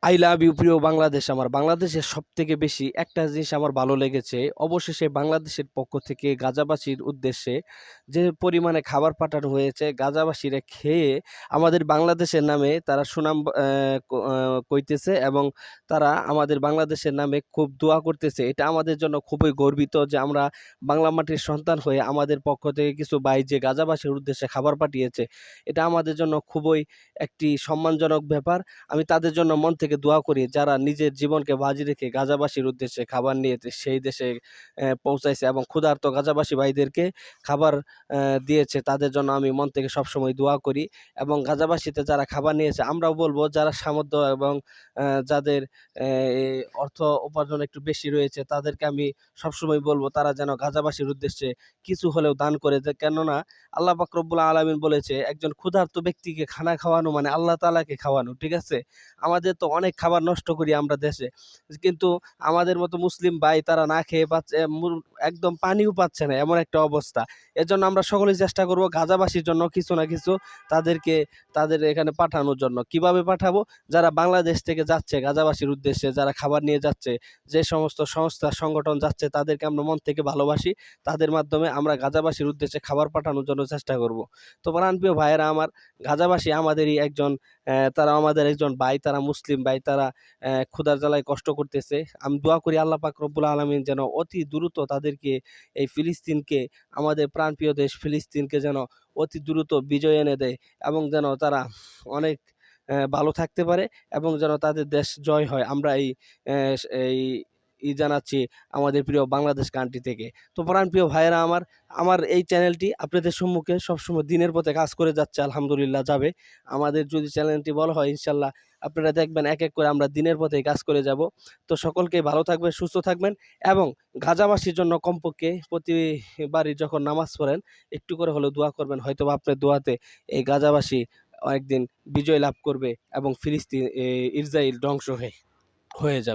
I love you প্রিয় বাংলাদেশ। আমার বাংলাদেশের সবথেকে বেশি একটা জিনিস আমার ভালো লেগেছে। অবশেষে বাংলাদেশের পক্ষ থেকে গাজাবাসীর উদ্দেশ্যে যে পরিমাণে খাবার পাঠানো হয়েছে, গাজাবাসীরা খেয়ে আমাদের বাংলাদেশের নামে তারা সুনাম কইতেছে এবং তারা আমাদের বাংলাদেশের নামে খুব দোয়া করতেছে। এটা আমাদের জন্য খুবই গর্বিত যে আমরা বাংলা মাটির সন্তান হয়ে আমাদের পক্ষ থেকে কিছু ভাই যে গাজাবাসীর উদ্দেশ্যে খাবার পাঠিয়েছে, এটা আমাদের জন্য খুবই একটি সম্মানজনক ব্যাপার। আমি তাদের জন্য মন থেকে দোয়া করি যারা নিজের জীবনকে বাজি রেখে গাজাবাসীর উদ্দেশ্যে খাবার নিয়ে সেই দেশে পৌঁছাইছে এবং ক্ষুধার্ত গাজাবাসী ভাইদেরকে খাবার দিয়েছে। তাদের জন্য আমি মন থেকে সবসময় দোয়া করি এবং গাজাবাসীতে যারা খাবার নিয়েছে আমরাও বলবো যারা সামর্থ্য এবং যাদের অর্থ উপার্জন একটু বেশি রয়েছে তাদেরকে আমি সবসময় বলবো তারা যেন গাজাবাসীর উদ্দেশ্যে কিছু হলেও দান করে দেয়। কেননা আল্লাহ পাক রব্বুল আলামিন বলেছে একজন ক্ষুধার্ত ব্যক্তিকে খানা খাওয়ানো মানে আল্লাহ তাআলাকে খাওয়ানো। ঠিক আছে? আমাদের তো অনেক খাবার নষ্ট করি আমরা দেশে। কিন্তু আমাদের মতো মুসলিম ভাই তারা না খেয়ে পাচ্ছে একদম পানিও পাচ্ছে না এমন একটা অবস্থা। এজন্য আমরা সকলেই চেষ্টা করব গাজাবাসীর জন্য কিছু না কিছু তাদেরকে তাদের এখানে পাঠানোর জন্য। কিভাবে পাঠাবো? যারা বাংলাদেশ থেকে যাচ্ছে গাজাবাসীর উদ্দেশ্যে, যারা খাবার নিয়ে যাচ্ছে, যে সমস্ত সংস্থা সংগঠন যাচ্ছে তাদেরকে আমরা মন থেকে ভালোবাসি। তাদের মাধ্যমে আমরা গাজাবাসীর উদ্দেশ্যে খাবার পাঠানোর জন্য চেষ্টা করব। তো প্রাণপ্রিয় ভাইয়েরা আমার, গাজাবাসী আমাদেরই একজন তারা আমাদের একজন ভাই, তারা মুসলিম ভাই, তারা ক্ষুধার জ্বালায় কষ্ট করতেছে। আমি দোয়া করি আল্লাহ পাক রব্বুল আলামিন যেন অতি দ্রুত তাদেরকে এই ফিলিস্তিনকে, আমাদের প্রাণপ্রিয় দেশ ফিলিস্তিনকে যেন অতি দ্রুত বিজয় এনে দেয় এবং যেন তারা অনেক ভালো থাকতে পারে এবং যেন তাদের দেশ জয় হয়। আমরা এই জানাচ্ছি আমাদের প্রিয় বাংলাদেশ কান্ট্রি থেকে। তো প্রাণপ্রিয় ভাইয়েরা আমার, আমার এই চ্যানেলটি আপনাদের সম্মুখে সবসময় দিনের পথে কাজ করে যাচ্ছে, আলহামদুলিল্লাহ যাবে। আমাদের যদি চ্যানেলটি বলা হয় ইনশাআল্লাহ আপনারা দেখবেন এক, এক করে আমরা দিনের পথেই কাজ করে যাব। তো সকলকেই ভালো থাকবেন, সুস্থ থাকবেন এবং গাজাবাসীর জন্য কমপক্ষে প্রতিবারই যখন নামাজ পড়েন একটু করে হলেও দোয়া করবেন। হয়তোবা আপনার দোয়াতে এই গাজাবাসী একদিন বিজয় লাভ করবে এবং ফিলিস্তিন ইসরাইল ধ্বংস হয়ে যাবে।